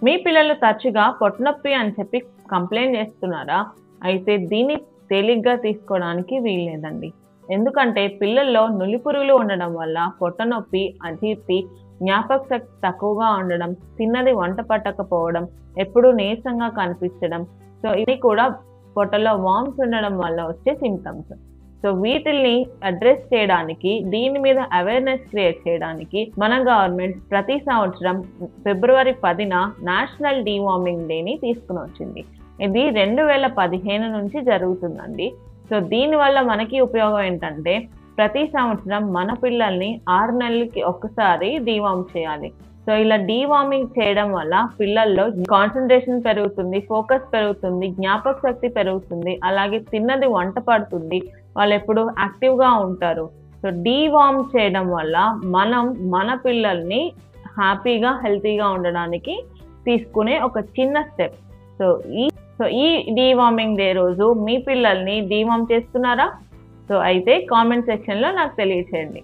మీ పిల్లలు తరచుగా పొట్టనొప్పి అని చెప్పి కంప్లైంట్ చేస్తున్నారా? అయితే దీన్ని తేలిగ్గా తీసుకోవడానికి వీల్లేదండి. ఎందుకంటే పిల్లల్లో నులిపురుగులు ఉండడం వల్ల పొట్టనొప్పి, అజీర్తి, జ్ఞాపక శక్తి తక్కువగా ఉండడం, తిన్నది వంట పట్టకపోవడం, ఎప్పుడూ నీరసంగా కనిపించడం, సో ఇవి కూడా పొట్టలో వామ్స్ ఉండడం వల్ల వచ్చే సింప్టమ్స్. సో వీటిల్ని అడ్రస్ చేయడానికి, దీని మీద అవేర్నెస్ క్రియేట్ చేయడానికి మన గవర్నమెంట్ ప్రతి సంవత్సరం ఫిబ్రవరి 10న నేషనల్ డీవార్మింగ్ డేని తీసుకుని వచ్చింది. ఇది 2015 నుంచి జరుగుతుందండి. సో దీనివల్ల మనకి ఉపయోగం ఏంటంటే ప్రతి సంవత్సరం మన పిల్లల్ని 6 నెలలకి ఒక్కసారి డీవార్మ్ చేయాలి. సో ఇలా డీవార్మింగ్ చేయడం వల్ల పిల్లల్లో కాన్సంట్రేషన్ పెరుగుతుంది, ఫోకస్ పెరుగుతుంది, జ్ఞాపక శక్తి పెరుగుతుంది, అలాగే తిన్నది వంట పడుతుంది, వాళ్ళు ఎప్పుడు యాక్టివ్గా ఉంటారు. సో డీవార్మ్ చేయడం వల్ల మనం మన పిల్లల్ని హ్యాపీగా, హెల్తీగా ఉండడానికి తీసుకునే ఒక చిన్న స్టెప్. సో ఈ డీవార్మింగ్ డే రోజు మీ పిల్లల్ని డీవార్మ్ చేస్తున్నారా? సో అయితే కామెంట్ సెక్షన్లో నాకు తెలియచేయండి.